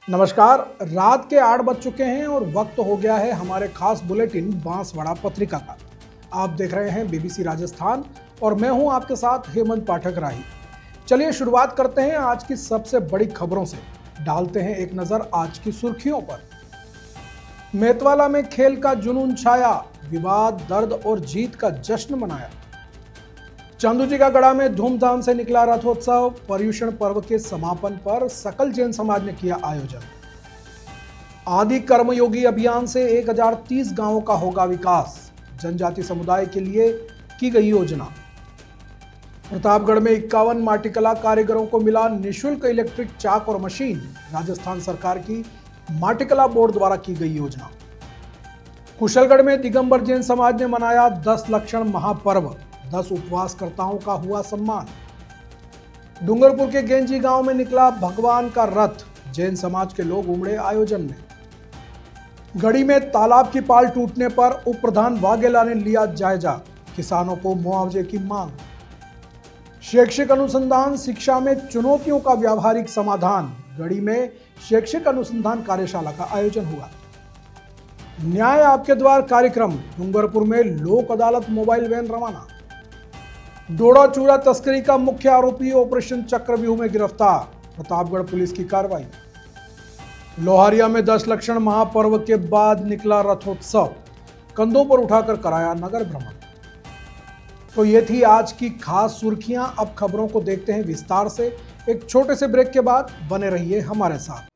नमस्कार। रात के 8 बज चुके हैं और वक्त हो गया है हमारे खास बुलेटिन बांसवाड़ा पत्रिका का। आप देख रहे हैं बीबीसी राजस्थान और मैं हूं आपके साथ हेमंत पाठक राही। चलिए शुरुआत करते हैं आज की सबसे बड़ी खबरों से। डालते हैं एक नजर आज की सुर्खियों पर। मेतवाला में खेल का जुनून छाया, विवाद, दर्द और जीत का जश्न मनाया। चंदू का गढ़ा में धूमधाम से निकला रथोत्सव। पर्युषण पर्व के समापन पर सकल जैन समाज ने किया आयोजन। आदि कर्मयोगी अभियान से 1030 गांवों का होगा विकास, जनजाति समुदाय के लिए की गई योजना। प्रतापगढ़ में 51 माटीकला कारीगरों को मिला निःशुल्क इलेक्ट्रिक चाक और मशीन, राजस्थान सरकार की माटीकला बोर्ड द्वारा की गई योजना। कुशलगढ़ में दिगंबर जैन समाज ने मनाया 10 लक्षण महापर्व, 10 उपवासकर्ताओं का हुआ सम्मान। डूंगरपुर के गेंजी गांव में निकला भगवान का रथ, जैन समाज के लोग उमड़े आयोजन में। गढ़ी में तालाब की पाल टूटने पर उप प्रधान वाघेला ने लिया जायजा, किसानों को मुआवजे की मांग। शैक्षिक अनुसंधान शिक्षा में चुनौतियों का व्यावहारिक समाधान, गढ़ी में शैक्षिक अनुसंधान कार्यशाला का आयोजन हुआ। न्याय आपके द्वार कार्यक्रम, डूंगरपुर में लोक अदालत मोबाइल वैन रवाना। डोडा चूरा तस्करी का मुख्य आरोपी ऑपरेशन चक्रव्यूह में गिरफ्तार, प्रतापगढ़ पुलिस की कार्रवाई। लोहारिया में 10 लक्षण महापर्व के बाद निकला रथोत्सव, कंधों पर उठाकर कराया नगर भ्रमण। तो ये थी आज की खास सुर्खियां। अब खबरों को देखते हैं विस्तार से। एक छोटे से ब्रेक के बाद बने रहिए हमारे साथ।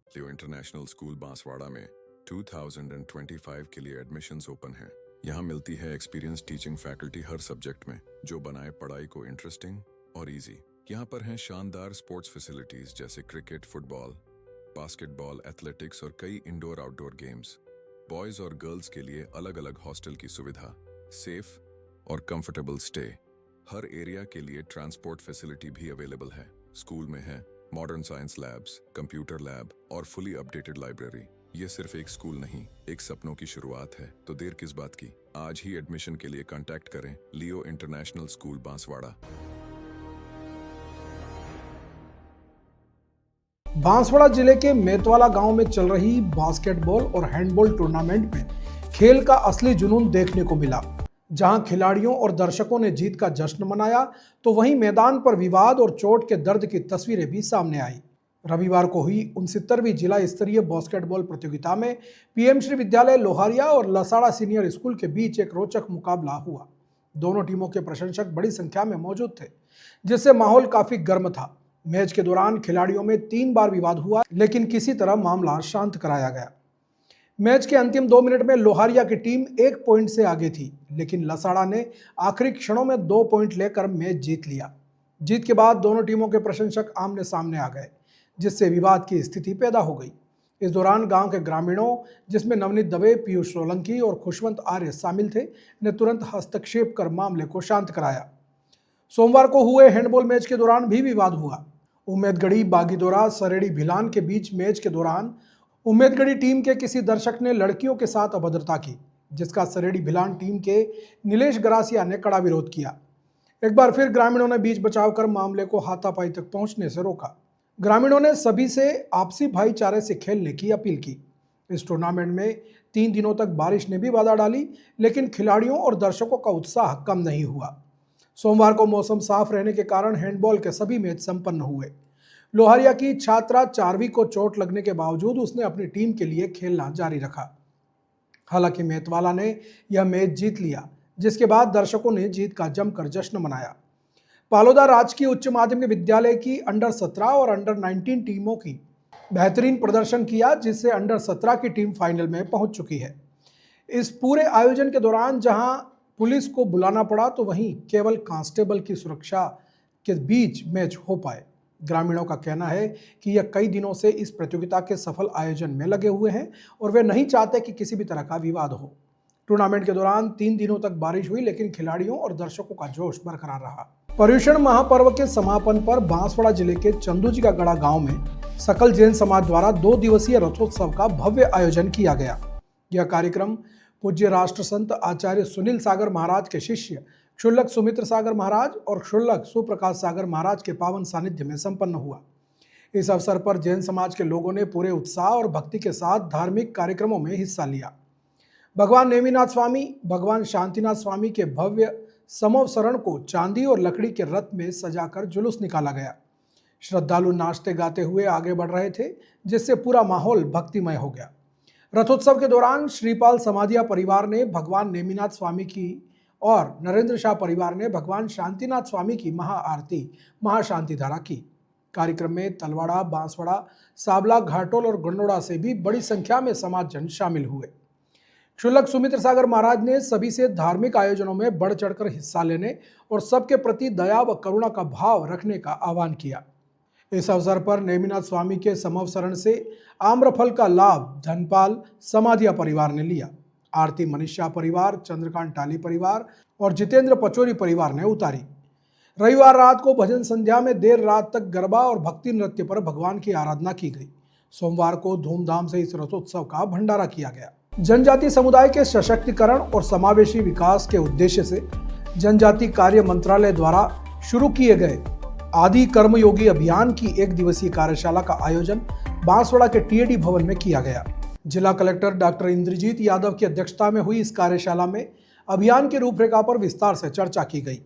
लियो इंटरनेशनल स्कूल बांसवाड़ा में 2025 के लिए एडमिशन्स ओपन हैं। यहाँ मिलती है एक्सपीरियंस टीचिंग फैकल्टी हर सब्जेक्ट में, जो बनाए पढ़ाई को इंटरेस्टिंग और इजी। यहाँ पर हैं शानदार स्पोर्ट्स फैसिलिटीज जैसे क्रिकेट, फुटबॉल, बास्केटबॉल, एथलेटिक्स और कई इंडोर आउटडोर गेम्स। बॉयज और गर्ल्स के लिए अलग अलग हॉस्टल की सुविधा, सेफ और कंफर्टेबल स्टे। हर एरिया के लिए ट्रांसपोर्ट फैसिलिटी भी अवेलेबल है। स्कूल में है modern science labs, computer lab और फुली अपडेटेड लाइब्रेरी। ये सिर्फ एक स्कूल नहीं, एक सपनों की शुरुआत है। तो देर किस बात की, आज ही एडमिशन के लिए कांटेक्ट करें लियो इंटरनेशनल स्कूल बांसवाड़ा। बांसवाड़ा जिले के मेतवाला गांव में चल रही बास्केटबॉल और हैंडबॉल टूर्नामेंट में खेल का असली जुनून देखने को मिला। जहां खिलाड़ियों और दर्शकों ने जीत का जश्न मनाया, तो वहीं मैदान पर विवाद और चोट के दर्द की तस्वीरें भी सामने आई। रविवार को हुई 69वीं जिला स्तरीय बास्केटबॉल प्रतियोगिता में पीएम श्री विद्यालय लोहारिया और लसाड़ा सीनियर स्कूल के बीच एक रोचक मुकाबला हुआ। दोनों टीमों के प्रशंसक बड़ी संख्या में मौजूद थे, जिससे माहौल काफी गर्म था। मैच के दौरान खिलाड़ियों में 3 बार विवाद हुआ, लेकिन किसी तरह मामला शांत कराया गया। मैच के अंतिम 2 मिनट में लोहारिया की टीम 1 पॉइंट से आगे थी, लेकिन लसाड़ा ने आखिरी क्षणों में 2 पॉइंट लेकर मैच जीत लिया। जीत के बाद दोनों टीमों के प्रशंसक आमने सामने आ गए, जिससे विवाद की स्थिति पैदा हो गई। इस दौरान गांव के ग्रामीणों, जिसमें नवनीत दवे, पीयूष सोलंकी और खुशवंत आर्य शामिल थे, ने तुरंत हस्तक्षेप कर मामले को शांत कराया। सोमवार को हुए हैंडबॉल मैच के दौरान भी विवाद हुआ। उम्मेदगढ़ी बागीदोरा सरेड़ी भिलान के बीच मैच के दौरान उम्मेदगढ़ी टीम के किसी दर्शक ने लड़कियों के साथ अभद्रता की, जिसका सरेड़ी भिलान टीम के नीलेश गरासिया ने कड़ा विरोध किया। एक बार फिर ग्रामीणों ने बीच बचाव कर मामले को हाथापाई तक पहुंचने से रोका। ग्रामीणों ने सभी से आपसी भाईचारे से खेलने की अपील की। इस टूर्नामेंट में 3 दिनों तक बारिश ने भी बाधा डाली, लेकिन खिलाड़ियों और दर्शकों का उत्साह कम नहीं हुआ। सोमवार को मौसम साफ रहने के कारण हैंडबॉल के सभी मैच संपन्न हुए। लोहारिया की छात्रा चारवी को चोट लगने के बावजूद उसने अपनी टीम के लिए खेलना जारी रखा। हालांकि मेतवाला ने यह मैच जीत लिया, जिसके बाद दर्शकों ने जीत का जमकर जश्न मनाया। पालोदा राजकीय उच्च माध्यमिक विद्यालय की अंडर 17 और अंडर 19 टीमों की बेहतरीन प्रदर्शन किया, जिससे अंडर 17 की टीम फाइनल में पहुंच चुकी है। इस पूरे आयोजन के दौरान जहां पुलिस को बुलाना पड़ा, तो वहीं केवल कांस्टेबल की सुरक्षा के बीच मैच हो पाए। ग्रामीणों का कहना है कि यह कई दिनों से इस प्रतियोगिता के सफल आयोजन में लगे हुए हैं और वे नहीं चाहते कि किसी भी तरह का विवाद हो। टूर्नामेंट के दौरान 3 दिनों तक बारिश हुई, लेकिन खिलाड़ियों और दर्शकों का जोश बरकरार रहा। पर्युषण महापर्व के समापन पर बांसवाड़ा जिले के चंदू का गढ़ा गांव में सकल जैन समाज द्वारा 2 दिवसीय रथोत्सव का भव्य आयोजन किया गया। यह कार्यक्रम पूज्य राष्ट्र संत आचार्य सुनील सागर महाराज के शिष्य क्षुल्लक सुमित्र सागर महाराज और क्षुल्लक सुप्रकाश सागर महाराज के पावन सानिध्य में संपन्न हुआ। इस अवसर पर जैन समाज के लोगों ने पूरे उत्साह और भक्ति के साथ धार्मिक कार्यक्रमों में हिस्सा लिया। भगवान नेमिनाथ स्वामी, भगवान शांतिनाथ स्वामी के भव्य समवसरण को चांदी और लकड़ी के रथ में सजाकर जुलूस निकाला गया। श्रद्धालु नाचते गाते हुए आगे बढ़ रहे थे, जिससे पूरा माहौल भक्तिमय हो गया। रथोत्सव के दौरान श्रीपाल समाधिया परिवार ने भगवान नेमिनाथ स्वामी की और नरेंद्र शाह परिवार ने भगवान शांतिनाथ स्वामी की महाआरती महाशांति धारा की। कार्यक्रम में तलवाड़ा, बांसवाड़ा, साबला, घाटोल और गंडोड़ा से भी बड़ी संख्या में समाजजन शामिल हुए। क्षुल्लक सुमित्र सागर महाराज ने सभी से धार्मिक आयोजनों में बढ़ चढ़कर हिस्सा लेने और सबके प्रति दया व करुणा का भाव रखने का आह्वान किया। इस अवसर पर नेमिनाथ स्वामी के समवसरण से आम्रफल का लाभ धनपाल समाधिया परिवार ने लिया। आरती मनीषा परिवार, चंद्रकांत टाली परिवार और जितेंद्र पचोरी परिवार ने उतारी। रविवार रात को भजन संध्या में देर रात तक गरबा और भक्ति नृत्य पर भगवान की आराधना की गई। सोमवार को धूमधाम से इस रथोत्सव का भंडारा किया गया। जनजाति समुदाय के सशक्तिकरण और समावेशी विकास के उद्देश्य से जनजाति कार्य मंत्रालय द्वारा शुरू किए गए आदि कर्मयोगी अभियान की 1 दिवसीय कार्यशाला का आयोजन बांसवाड़ा के टीएडी भवन में किया गया। जिला कलेक्टर डॉक्टर इंद्रजीत यादव की अध्यक्षता में हुई इस कार्यशाला में अभियान की रूपरेखा पर विस्तार से चर्चा की गई।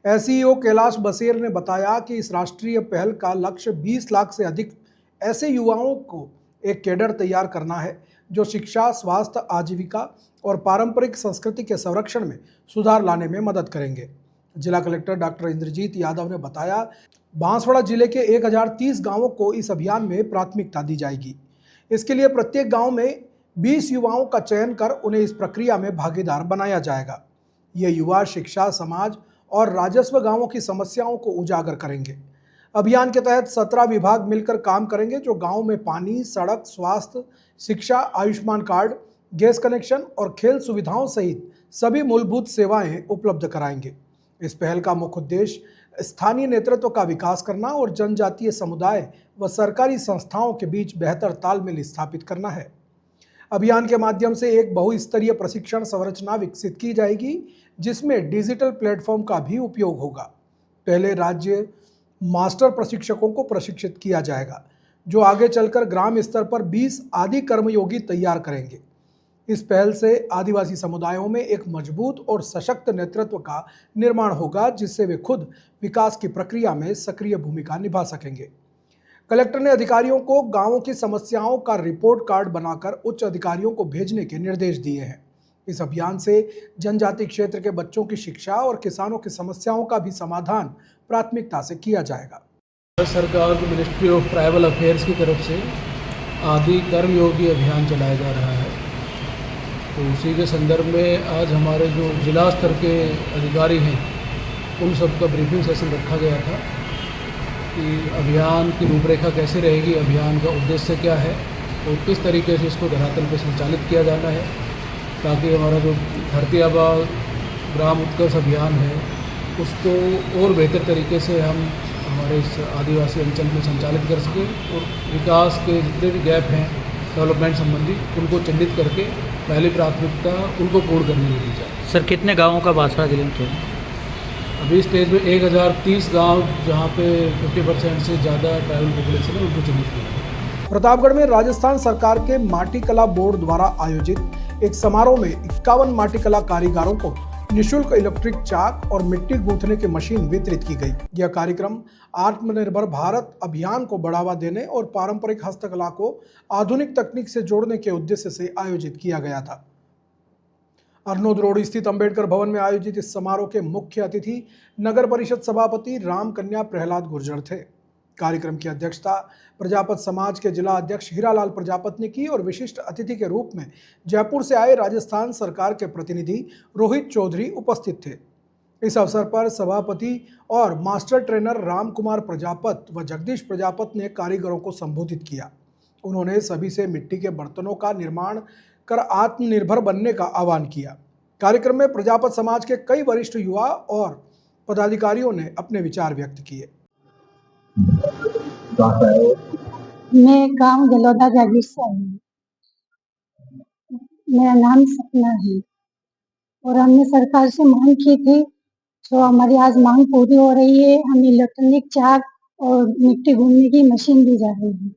एसईओ कैलाश बसेर ने बताया कि इस राष्ट्रीय पहल का लक्ष्य 20 लाख से अधिक ऐसे युवाओं को एक कैडर तैयार करना है जो शिक्षा, स्वास्थ्य, आजीविका और पारंपरिक संस्कृति के संरक्षण में सुधार लाने में मदद करेंगे। जिला कलेक्टर डॉक्टर इंद्रजीत यादव ने बताया, बांसवाड़ा जिले के 1030 गांवों को इस अभियान में प्राथमिकता दी जाएगी। इसके लिए प्रत्येक गांव में 20 युवाओं का चयन कर उन्हें इस प्रक्रिया में भागीदार बनाया जाएगा। ये युवा शिक्षा, समाज और राजस्व गांवों की समस्याओं को उजागर करेंगे। अभियान के तहत 17 विभाग मिलकर काम करेंगे जो गांव में पानी, सड़क, स्वास्थ्य, शिक्षा, आयुष्मान कार्ड, गैस कनेक्शन और खेल सुविधाओं सहित सभी मूलभूत सेवाएं उपलब्ध कराएंगे। इस पहल का मुख्य उद्देश्य स्थानीय नेतृत्व का विकास करना और जनजातीय समुदाय व सरकारी संस्थाओं के बीच बेहतर तालमेल स्थापित करना है। अभियान के माध्यम से एक बहुस्तरीय प्रशिक्षण संरचना विकसित की जाएगी, जिसमें डिजिटल प्लेटफॉर्म का भी उपयोग होगा। पहले राज्य मास्टर प्रशिक्षकों को प्रशिक्षित किया जाएगा, जो आगे चलकर ग्राम स्तर पर 20 आदि कर्मयोगी तैयार करेंगे। इस पहल से आदिवासी समुदायों में एक मजबूत और सशक्त नेतृत्व का निर्माण होगा, जिससे वे खुद विकास की प्रक्रिया में सक्रिय भूमिका निभा सकेंगे। कलेक्टर ने अधिकारियों को गांवों की समस्याओं का रिपोर्ट कार्ड बनाकर उच्च अधिकारियों को भेजने के निर्देश दिए हैं। इस अभियान से जनजाति क्षेत्र के बच्चों की शिक्षा और किसानों की समस्याओं का भी समाधान प्राथमिकता से किया जाएगा। भारत सरकार की मिनिस्ट्री ऑफ ट्राइबल अफेयर्स की तरफ से आदि कर्मयोगी अभियान चलाया जा रहा है, तो उसी के संदर्भ में आज हमारे जो जिला स्तर के अधिकारी हैं उन सब का ब्रीफिंग सेशन रखा गया था कि अभियान की रूपरेखा कैसे रहेगी, अभियान का उद्देश्य क्या है और किस तरीके से इसको धरातल पर संचालित किया जाना है, ताकि हमारा जो धरती आबा ग्राम उत्कर्ष अभियान है उसको और बेहतर तरीके से हम हमारे इस आदिवासी अंचल में संचालित कर सकें और विकास के जितने भी गैप हैं डेवलपमेंट संबंधी उनको चिन्हित करके पहली प्राथमिकता उनको पूर्ण करने में दी जाए। सर, कितने गांवों का बांसवाड़ा जिले में थे? अभी स्टेज में 1030 गांव जहां पे 50% से ज़्यादा ट्राइबल पॉपुलेशन है उनको चिन्हित किया। प्रतापगढ़ में राजस्थान सरकार के माटी कला बोर्ड द्वारा आयोजित एक समारोह में 51 माटी कला कारीगरों को निःशुल्क इलेक्ट्रिक चाक और मिट्टी गूंथने की मशीन वितरित की गई। यह कार्यक्रम आत्मनिर्भर भारत अभियान को बढ़ावा देने और पारंपरिक हस्तकला को आधुनिक तकनीक से जोड़ने के उद्देश्य से आयोजित किया गया था। अरनोद रोड स्थित अंबेडकर भवन में आयोजित इस समारोह के मुख्य अतिथि नगर परिषद सभापति राम कन्या प्रहलाद गुर्जर थे। कार्यक्रम की अध्यक्षता प्रजापत समाज के जिला अध्यक्ष हीरालाल प्रजापत ने की और विशिष्ट अतिथि के रूप में जयपुर से आए राजस्थान सरकार के प्रतिनिधि रोहित चौधरी उपस्थित थे। इस अवसर पर सभापति और मास्टर ट्रेनर राम कुमार प्रजापत व जगदीश प्रजापत ने कारीगरों को संबोधित किया। उन्होंने सभी से मिट्टी के बर्तनों का निर्माण कर आत्मनिर्भर बनने का आह्वान किया। कार्यक्रम में प्रजापत समाज के कई वरिष्ठ युवा और पदाधिकारियों ने अपने विचार व्यक्त किए। मैं गांव गलौदा जागीर से आई हूँ। मेरा नाम सपना है और हमने सरकार से मांग की थी तो हमारी आज मांग पूरी हो रही है। हमें इलेक्ट्रॉनिक चाक और मिट्टी गूंथने की मशीन दी जा रही है,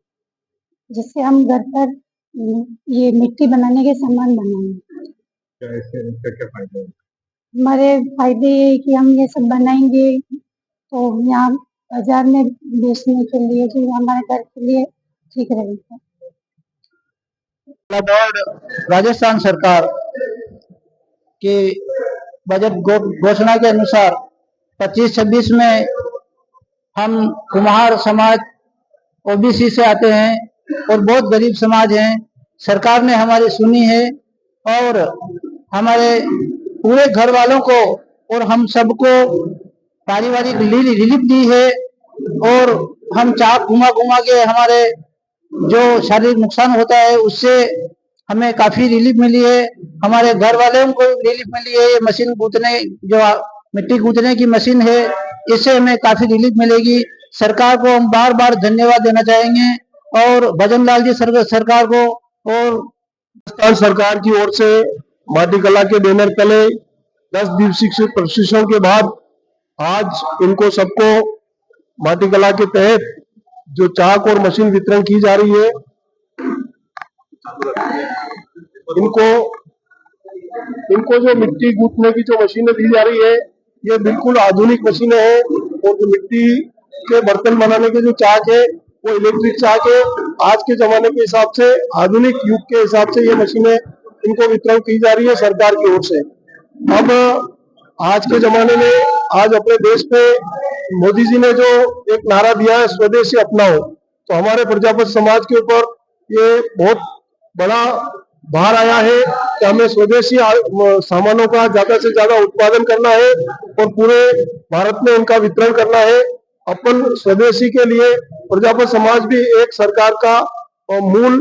जिससे हम घर पर ये मिट्टी बनाने के सामान बनाएंगे। क्या इसका क्या फायदा है? हमारे फायदे ये है कि हम ये सब बनाएंगे तो यहाँ बाजार में बेचने के लिए, जो हमारे घर के लिए ठीक रहेगा। राजस्थान सरकार के बजट घोषणा के अनुसार 25-26 में हम कुम्हार समाज ओबीसी से आते हैं और बहुत गरीब समाज हैं। सरकार ने हमारी सुनी है और हमारे पूरे घर वालों को और हम सबको पारिवारिक रिलीफ दी है और हम चाक घुमा घुमा के हमारे जो शारीरिक नुकसान होता है उससे हमें काफी रिलीफ मिली है। हमारे घर वालों को रिलीफ मिली है। ये मशीन गूंथने जो मिट्टी गूंथने की मशीन है, इससे हमें काफी रिलीफ मिलेगी। सरकार को हम बार बार धन्यवाद देना चाहेंगे और भजन लाल जी सरकार को और राजस्थान सरकार की ओर से माटी कला के बैनर तले 10 दिवसीय प्रशिक्षण के बाद आज इनको सबको माटी कला के तहत जो चाक और मशीन वितरण की जा रही है, इनको जो मिट्टी गूंथने की जो मशीनें दी जा रही है, ये बिल्कुल आधुनिक मशीनें हैं और जो मिट्टी के बर्तन बनाने के जो चाक है वो इलेक्ट्रिक चाक है। आज के जमाने के हिसाब से, आधुनिक युग के हिसाब से ये मशीनें इनको वितरण की जा रही है सरकार की ओर से। अब आज के जमाने में आज अपने देश पे मोदी जी ने जो एक नारा दिया है स्वदेशी अपनाओ, तो हमारे प्रजापति समाज के ऊपर ये बहुत बड़ा भार आया है कि हमें स्वदेशी सामानों का ज्यादा से ज्यादा उत्पादन करना है और पूरे भारत में उनका वितरण करना है। अपन स्वदेशी के लिए प्रजापति समाज भी एक सरकार का मूल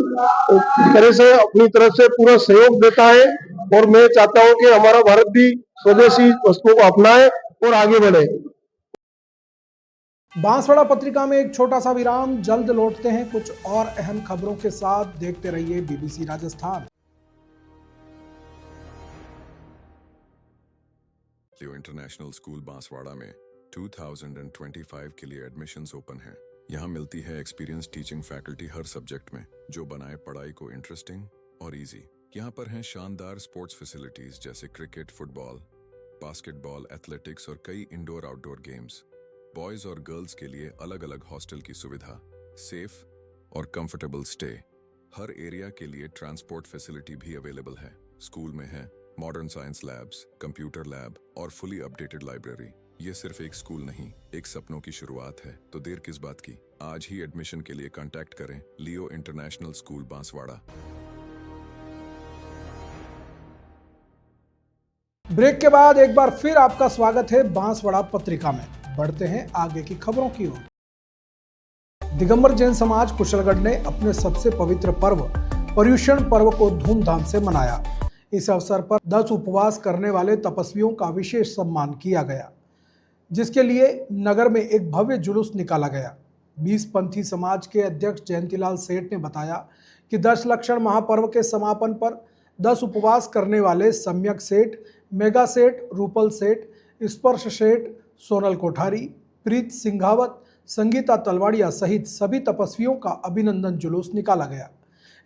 तरह से अपनी तरफ से पूरा सहयोग देता है और मैं चाहता हूं कि हमारा भारत भी स्वदेशी वस्तुओं को अपनाए और आगे बढ़े। बांसवाड़ा पत्रिका में एक छोटा सा विराम, जल्द लौटते हैं कुछ और अहम खबरों के साथ। देखते रहिए बीबीसी राजस्थान। लियो इंटरनेशनल स्कूल बांसवाड़ा में 2025 के लिए एडमिशन्स ओपन हैं। यहाँ मिलती है एक्सपीरियंस टीचिंग फैकल्टी हर सब्जेक्ट में, जो बनाए पढ़ाई को इंटरेस्टिंग और इजी। यहाँ पर हैं शानदार स्पोर्ट्स फैसिलिटीज जैसे क्रिकेट, फुटबॉल, बास्केटबॉल, एथलेटिक्स और कई इंडोर आउटडोर गेम्स। बॉयज और गर्ल्स के लिए अलग अलग हॉस्टल की सुविधा, सेफ और कंफर्टेबल स्टे। हर एरिया के लिए ट्रांसपोर्ट फैसिलिटी भी अवेलेबल है। स्कूल में है modern science labs, computer lab और फुली अपडेटेड लाइब्रेरी। ये सिर्फ एक स्कूल नहीं, एक सपनों की शुरुआत है। तो देर किस बात की, आज ही एडमिशन के लिए कांटेक्ट करें लियो इंटरनेशनल स्कूल बांसवाड़ा। ब्रेक के बाद एक बार फिर आपका स्वागत है बांसवाड़ा पत्रिका में। बढ़ते हैं आगे की खबरों की ओर। दिगंबर जैन समाज कुशलगढ़ ने अपने सबसे पवित्र पर्व पर्युषण पर्व को धूमधाम से मनाया। इस अवसर पर 10 उपवास करने वाले तपस्वियों का विशेष सम्मान किया गया, जिसके लिए नगर में एक भव्य जुलूस निकाला गया। 20 पंथी समाज के अध्यक्ष जयंतीलाल सेठ ने बताया कि 10 लक्षण महापर्व के समापन पर 10 उपवास करने वाले सम्यक सेठ, मेगा सेठ, रूपल सेठ, स्पर्श सेठ, सोनल कोठारी, प्रीत सिंघावत, संगीता तलवाड़िया सहित सभी तपस्वियों का अभिनंदन जुलूस निकाला गया।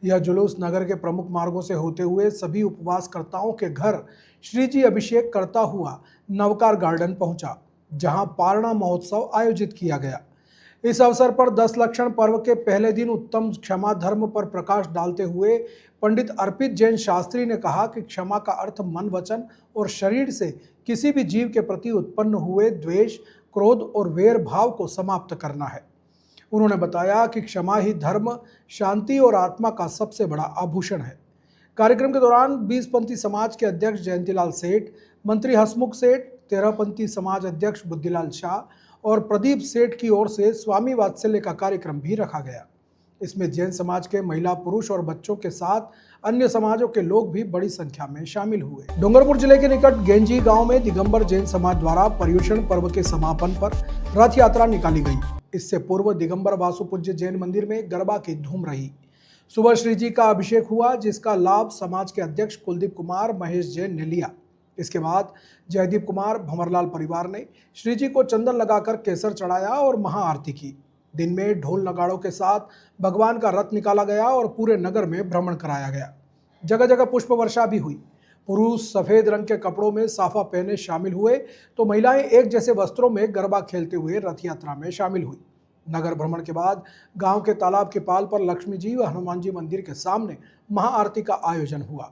यह जुलूस नगर के प्रमुख मार्गों से होते हुए सभी उपवासकर्ताओं के घर श्री जी अभिषेक करता हुआ नवकार गार्डन पहुंचा, जहां पारणा महोत्सव आयोजित किया गया। इस अवसर पर 10 लक्षण पर्व के पहले दिन उत्तम क्षमा धर्म पर प्रकाश डालते हुए पंडित अर्पित जैन शास्त्री ने कहा कि क्षमा का अर्थ मन, वचन और शरीर से किसी भी जीव के प्रति उत्पन्न हुए द्वेष, क्रोध और वैर भाव को समाप्त करना है। उन्होंने बताया कि क्षमा ही धर्म, शांति और आत्मा का सबसे बड़ा आभूषण है। कार्यक्रम के दौरान 20 पंथी समाज के अध्यक्ष जयंतीलाल सेठ, मंत्री हसमुख सेठ, 13 पंथी समाज अध्यक्ष बुद्धिलाल शाह और प्रदीप सेठ की ओर से स्वामी वात्सल्य का कार्यक्रम भी रखा गया। इसमें जैन समाज के महिला, पुरुष और बच्चों के साथ अन्य समाजों के लोग भी बड़ी संख्या में शामिल हुए। डूंगरपुर जिले के निकट गेंजी गांव में दिगंबर जैन समाज द्वारा पर्युषण पर्व के समापन पर रथ यात्रा निकाली गई। इससे पूर्व दिगंबर वासुपूज्य जैन मंदिर में गरबा की धूम रही। सुबह श्री जी का अभिषेक हुआ, जिसका लाभ समाज के अध्यक्ष कुलदीप कुमार महेश जैन ने लिया। इसके बाद जयदीप कुमार भंवरलाल परिवार ने श्री जी को चंदन लगाकर केसर चढ़ाया और महाआरती की। दिन में ढोल नगाड़ों के साथ भगवान का रथ निकाला गया और पूरे नगर में भ्रमण कराया गया। जगह जगह पुष्प वर्षा भी हुई। पुरुष सफेद रंग के कपड़ों में साफा पहने शामिल हुए तो महिलाएं एक जैसे वस्त्रों में गरबा खेलते हुए रथ यात्रा में शामिल हुई। नगर भ्रमण के बाद गांव के तालाब के पाल पर लक्ष्मी जी व हनुमान जी मंदिर के सामने महाआरती का आयोजन हुआ।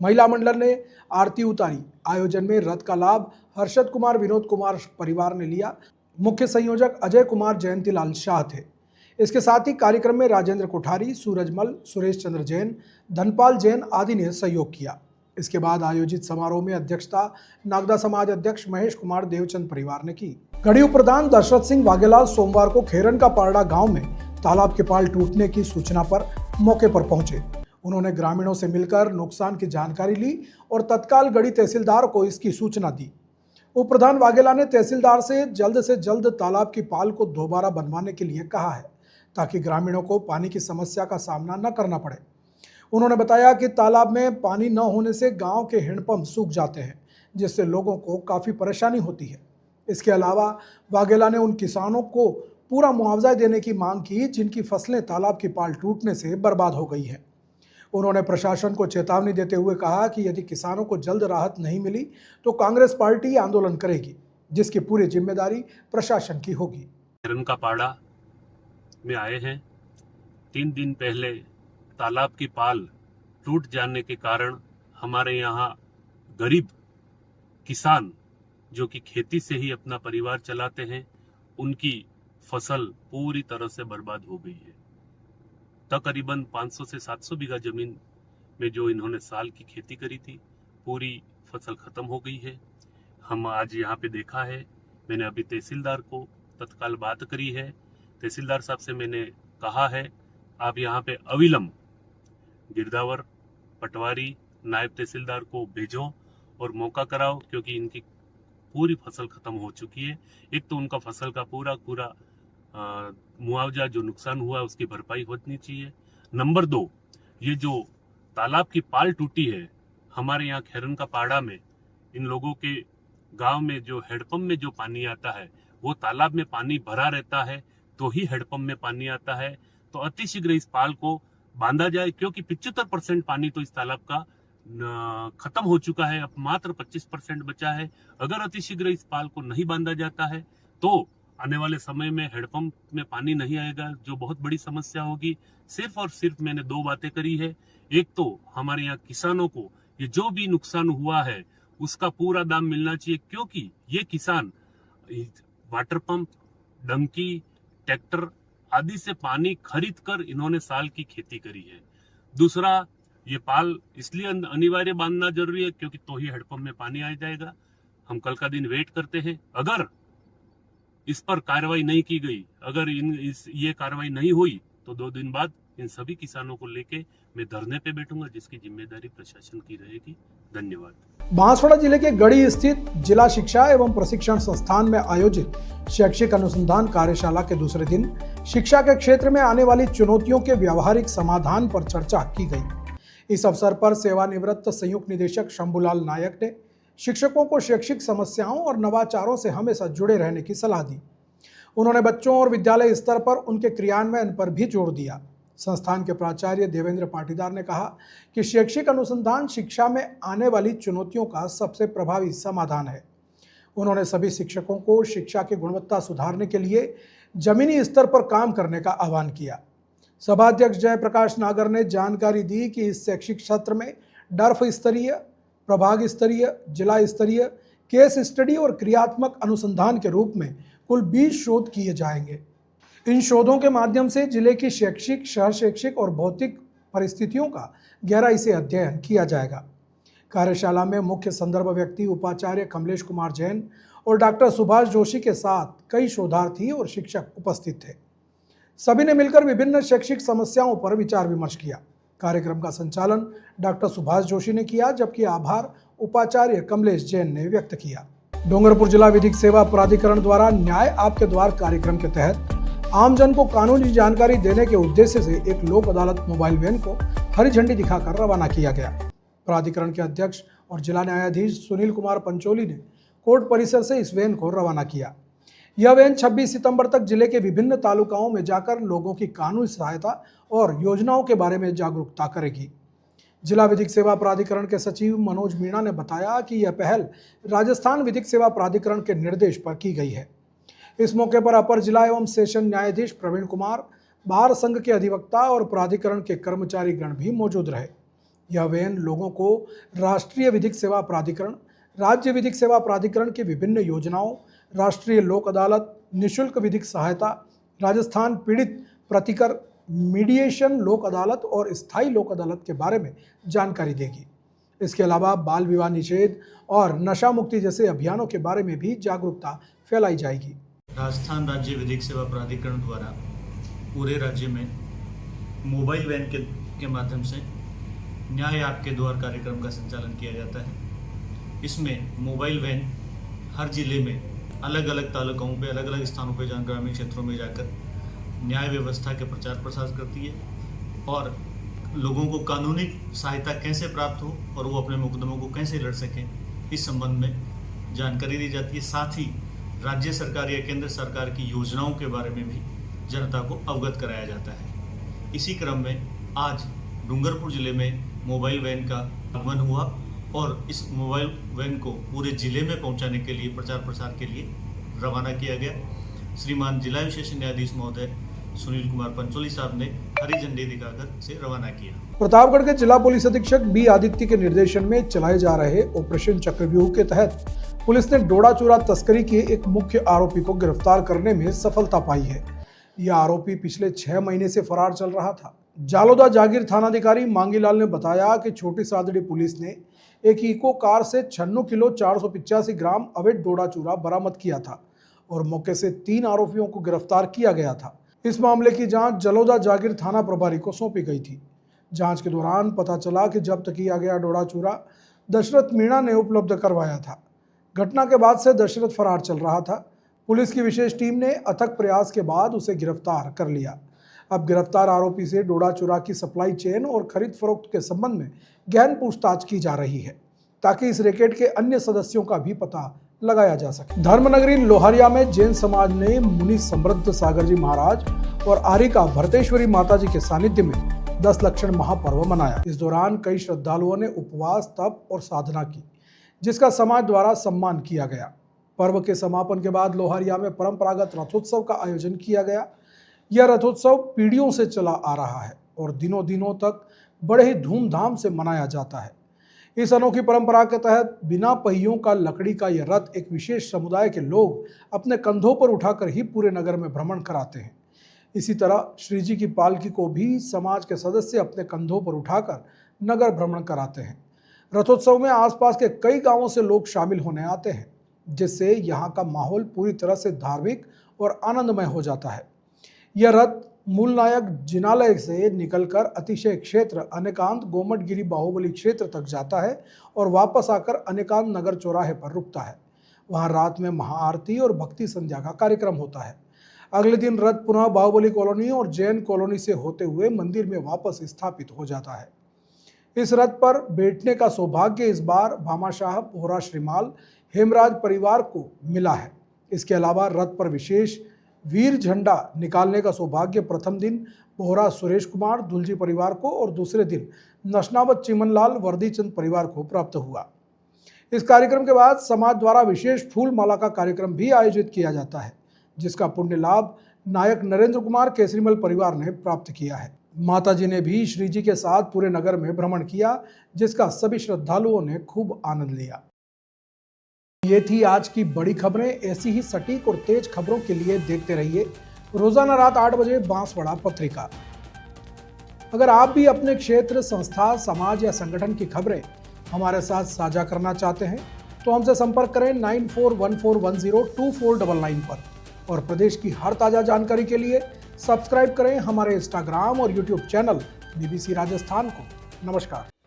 महिला मंडल ने आरती उतारी। आयोजन में रथ का लाभ हर्षद कुमार विनोद कुमार परिवार ने लिया। मुख्य संयोजक अजय कुमार जयंतीलाल शाह थे। इसके साथ ही कार्यक्रम में राजेंद्र कोठारी, सूरजमल, सुरेश चंद्र जैन, धनपाल जैन आदि ने सहयोग किया। इसके बाद आयोजित समारोह में अध्यक्षता नागदा समाज अध्यक्ष महेश कुमार देवचंद परिवार ने की। गढ़ी प्रधान दशरथ सिंह वाघेलाल सोमवार को खेरन का पारड़ा गांव में तालाब के पाल टूटने की सूचना पर मौके पर पहुंचे। उन्होंने ग्रामीणों से मिलकर नुकसान की जानकारी ली और तत्काल गढ़ी तहसीलदार को इसकी सूचना दी। उप प्रधान वाघेला ने तहसीलदार से जल्द तालाब की पाल को दोबारा बनवाने के लिए कहा है ताकि ग्रामीणों को पानी की समस्या का सामना न करना पड़े। उन्होंने बताया कि तालाब में पानी न होने से गांव के हैंडपंप सूख जाते हैं, जिससे लोगों को काफ़ी परेशानी होती है। इसके अलावा वाघेला ने उन किसानों को पूरा मुआवजा देने की मांग की जिनकी फसलें तालाब की पाल टूटने से बर्बाद हो गई हैं। उन्होंने प्रशासन को चेतावनी देते हुए कहा कि यदि किसानों को जल्द राहत नहीं मिली तो कांग्रेस पार्टी आंदोलन करेगी, जिसकी पूरी जिम्मेदारी प्रशासन की होगी। खेरन का पाड़ा में आए हैं। 3 दिन पहले तालाब की पाल टूट जाने के कारण हमारे यहाँ गरीब किसान जो कि खेती से ही अपना परिवार चलाते हैं, उनकी फसल पूरी तरह से बर्बाद हो गई है। तकरीबन 500 से 700 बीघा जमीन में जो इन्होंने साल की खेती करी थी, पूरी फसल खत्म हो गई है। हम आज यहाँ पे देखा है, मैंने अभी तहसीलदार को तत्काल बात करी है। तहसीलदार साहब से मैंने कहा है आप यहाँ पे अविलंब गिरदावर, पटवारी, नायब तहसीलदार को भेजो और मौका कराओ, क्योंकि इनकी पूरी फसल खत्म हो चुकी है। एक तो उनका फसल का पूरा मुआवजा जो नुकसान हुआ उसकी भरपाई होनी चाहिए। नंबर 2, ये जो तालाब की पाल टूटी है हमारे यहाँ खेरन का पाड़ा में, इन लोगों के गांव में जो हेडपंप में जो पानी आता है वो तालाब में पानी भरा रहता है तो ही हेडपंप में पानी आता है। तो अतिशीघ्र इस पाल को बांधा जाए, क्योंकि 75% पानी तो इस तालाब का खत्म हो चुका है, अब मात्र 25% बचा है। अगर अतिशीघ्र इस पाल को नहीं बांधा जाता है तो आने वाले समय में हेडपंप में पानी नहीं आएगा, जो बहुत बड़ी समस्या होगी। सिर्फ और सिर्फ मैंने 2 बातें करी है। एक तो हमारे यहाँ किसानों को ये जो भी नुकसान हुआ है उसका पूरा दाम मिलना चाहिए, क्योंकि ये किसान वाटर पंप, डंकी, ट्रैक्टर आदि से पानी खरीद कर इन्होंने साल की खेती करी है। दूसरा, ये पाल इसलिए अनिवार्य बांधना जरूरी है क्योंकि तो ही हेडपंप में पानी आ जाएगा। हम कल का दिन वेट करते हैं। अगर इस पर कार्रवाई नहीं की गई, अगर ये कार्रवाई नहीं हुई तो 2 दिन बाद इन सभी किसानों को लेके मैं धरने पे बैठूंगा, जिसकी जिम्मेदारी प्रशासन की रहेगी। धन्यवाद। बांसवाड़ा जिले के गढ़ी स्थित जिला शिक्षा एवं प्रशिक्षण संस्थान में आयोजित शैक्षिक अनुसंधान कार्यशाला के दूसरे दिन शिक्षा के क्षेत्र में आने वाली चुनौतियों के व्यावहारिक समाधान पर चर्चा की गई। इस अवसर पर सेवानिवृत्त संयुक्त निदेशक शंभूलाल नायक ने शिक्षकों को शैक्षिक समस्याओं और नवाचारों से हमेशा जुड़े रहने की सलाह दी। उन्होंने बच्चों और विद्यालय स्तर पर उनके क्रियान्वयन पर भी जोर दिया। संस्थान के प्राचार्य देवेंद्र पाटीदार ने कहा कि शैक्षिक अनुसंधान शिक्षा में आने वाली चुनौतियों का सबसे प्रभावी समाधान है। उन्होंने सभी शिक्षकों को शिक्षा की गुणवत्ता सुधारने के लिए जमीनी स्तर पर काम करने का आह्वान किया। सभाध्यक्ष जयप्रकाश नागर ने जानकारी दी कि इस शैक्षिक सत्र में डर्फ स्तरीय, प्रभाग स्तरीय, जिला स्तरीय, केस स्टडी और क्रियात्मक अनुसंधान के रूप में कुल 20 शोध किए जाएंगे। इन शोधों के माध्यम से जिले की शैक्षिक, शहर शैक्षिक और भौतिक परिस्थितियों का गहराई से अध्ययन किया जाएगा। कार्यशाला में मुख्य संदर्भ व्यक्ति उपाचार्य कमलेश कुमार जैन और डॉक्टर सुभाष जोशी के साथ कई शोधार्थी और शिक्षक उपस्थित थे। सभी ने मिलकर विभिन्न शैक्षिक समस्याओं पर विचार विमर्श किया। कार्यक्रम का संचालन डॉक्टर सुभाष जोशी ने किया, जबकि आभार उपाचार्य कमलेश जैन ने व्यक्त किया। डूंगरपुर जिला विधिक सेवा प्राधिकरण द्वारा न्याय आपके द्वार कार्यक्रम के तहत आमजन को कानूनी जानकारी देने के उद्देश्य से एक लोक अदालत मोबाइल वैन को हरी झंडी दिखाकर रवाना किया गया। प्राधिकरण के अध्यक्ष और जिला न्यायाधीश सुनील कुमार पंचोली ने कोर्ट परिसर से इस वैन को रवाना किया। यह वैन 26 सितंबर तक जिले के विभिन्न तालुकाओं में जाकर लोगों की कानूनी सहायता और योजनाओं के बारे में जागरूकता करेगी। जिला विधिक सेवा प्राधिकरण के सचिव मनोज मीणा ने बताया कि यह पहल राजस्थान विधिक सेवा प्राधिकरण के निर्देश पर की गई है। इस मौके पर अपर जिला एवं सेशन न्यायाधीश प्रवीण कुमार, बार संघ के अधिवक्ता और प्राधिकरण के कर्मचारी गण भी मौजूद रहे। यह वैन लोगों को राष्ट्रीय विधिक सेवा प्राधिकरण, राज्य विधिक सेवा प्राधिकरण की विभिन्न योजनाओं, राष्ट्रीय लोक अदालत, निःशुल्क विधिक सहायता, राजस्थान पीड़ित प्रतिकर, मीडिएशन लोक अदालत और स्थायी लोक अदालत के बारे में जानकारी देगी। इसके अलावा बाल विवाह निषेध और नशा मुक्ति जैसे अभियानों के बारे में भी जागरूकता फैलाई जाएगी। राजस्थान राज्य विधिक सेवा प्राधिकरण द्वारा पूरे राज्य में मोबाइल वैन के माध्यम से न्याय आपके द्वार कार्यक्रम का संचालन किया जाता है। इसमें मोबाइल वैन हर जिले में अलग अलग तालुकाओं पे, अलग अलग स्थानों पे, जहाँ ग्रामीण क्षेत्रों में जाकर न्याय व्यवस्था के प्रचार प्रसार करती है और लोगों को कानूनी सहायता कैसे प्राप्त हो और वो अपने मुकदमों को कैसे लड़ सकें, इस संबंध में जानकारी दी जाती है। साथ ही राज्य सरकार या केंद्र सरकार की योजनाओं के बारे में भी जनता को अवगत कराया जाता है। इसी क्रम में आज डूंगरपुर जिले में मोबाइल वैन का आगमन हुआ और इस मोबाइल वैन को पूरे जिले में पहुंचाने के लिए, प्रचार प्रसार के लिए रवाना किया गया। श्रीमान जिला विशेष न्यायाधीश महोदय सुनील कुमार पंचोली साहब ने हरी झंडी दिखाकर से रवाना किया। प्रतापगढ़ के जिला पुलिस अधीक्षक बी आदित्य के निर्देशन में चलाए जा रहे ऑपरेशन चक्रव्यूह के तहत पुलिस ने डोडा चूरा तस्करी के एक मुख्य आरोपी को गिरफ्तार करने में सफलता पाई है। यह आरोपी पिछले 6 महीने से फरार चल रहा था। जालोदा जागीर थानाधिकारी मांगीलाल ने बताया कि छोटी सादड़ी पुलिस ने एक इको कार से 96 किलो 485 ग्राम अवैध डोडा चूरा बरामद किया था और मौके से 3 आरोपियों को गिरफ्तार किया गया था। इस मामले की जांच जलोदा जागीर थाना प्रभारी को सौंपी गई थी। जांच के दौरान पता चला कि जब्त किया गया डोडा चूरा दशरथ मीणा ने उपलब्ध करवाया था। घटना के बाद से दशरथ फरार चल रहा था। पुलिस की विशेष टीम ने अथक प्रयास के बाद उसे गिरफ्तार कर लिया। अब गिरफ्तार आरोपी से डोडा चूरा की सप्लाई चेन और खरीद फरोख्त के संबंध में गहन पूछताछ की जा रही है ताकि इस रैकेट के अन्य सदस्यों का भी पता लगाया जा सके। धर्मनगरी लोहारिया में जैन समाज ने मुनि समृद्ध सागर जी महाराज और आरिका भरतेश्वरी माता जी के सानिध्य में 10 लक्षण महापर्व मनाया। इस दौरान कई श्रद्धालुओं ने उपवास, तप और साधना की, जिसका समाज द्वारा सम्मान किया गया। पर्व के समापन के बाद लोहारिया में परंपरागत रथोत्सव का आयोजन किया गया। यह रथोत्सव पीढ़ियों से चला आ रहा है और दिनों दिनों तक बड़े ही धूमधाम से मनाया जाता है। इस अनोखी परंपरा के तहत बिना पहियों का लकड़ी का यह रथ एक विशेष समुदाय के लोग अपने कंधों पर उठाकर ही पूरे नगर में भ्रमण कराते हैं। इसी तरह श्री जी की पालकी को भी समाज के सदस्य अपने कंधों पर उठाकर नगर भ्रमण कराते हैं। रथोत्सव में आसपास के कई गांवों से लोग शामिल होने आते हैं, जिससे यहाँ का माहौल पूरी तरह से धार्मिक और आनंदमय हो जाता है। यह रथ मूल नायक जिनालय से निकलकर अतिशय क्षेत्र अनेकांत गोमटगिरी बाहुबली क्षेत्र तक जाता है और वापस आकर अनेकांत नगर चौराहे पर रुकता है। वहां रात में महाआरती और भक्ति संध्या का कार्यक्रम होता है। अगले दिन रथ पुनः बाहुबली कॉलोनी और जैन कॉलोनी से होते हुए मंदिर में वापस स्थापित हो जाता है। इस रथ पर बैठने का सौभाग्य इस बार भामाशाह बोहरा श्रीमाल हेमराज परिवार को मिला है। इसके अलावा रथ पर विशेष वीर झंडा निकालने का सौभाग्य प्रथम दिन बोहरा सुरेश कुमार दुलजी परिवार को और दूसरे दिन नशनावत चिमनलाल वर्दीचंद परिवार को प्राप्त हुआ। इस कार्यक्रम के बाद समाज द्वारा विशेष फूल माला का कार्यक्रम भी आयोजित किया जाता है, जिसका पुण्य लाभ नायक नरेंद्र कुमार केसरीमल परिवार ने प्राप्त किया है। माता जी ने भी श्री जी के साथ पूरे नगर में भ्रमण किया, जिसका सभी श्रद्धालुओं ने खूब आनंद लिया। ये थी आज की बड़ी खबरें। ऐसी ही सटीक और तेज खबरों के लिए देखते रहिए रोजाना रात 8 बजे बांसवाड़ा पत्रिका। अगर आप भी अपने क्षेत्र, संस्था, समाज या संगठन की खबरें हमारे साथ साझा करना चाहते हैं तो हमसे संपर्क करें 9414102499 पर और प्रदेश की हर ताजा जानकारी के लिए सब्सक्राइब करें हमारे इंस्टाग्राम और यूट्यूब चैनल BBC राजस्थान को। नमस्कार।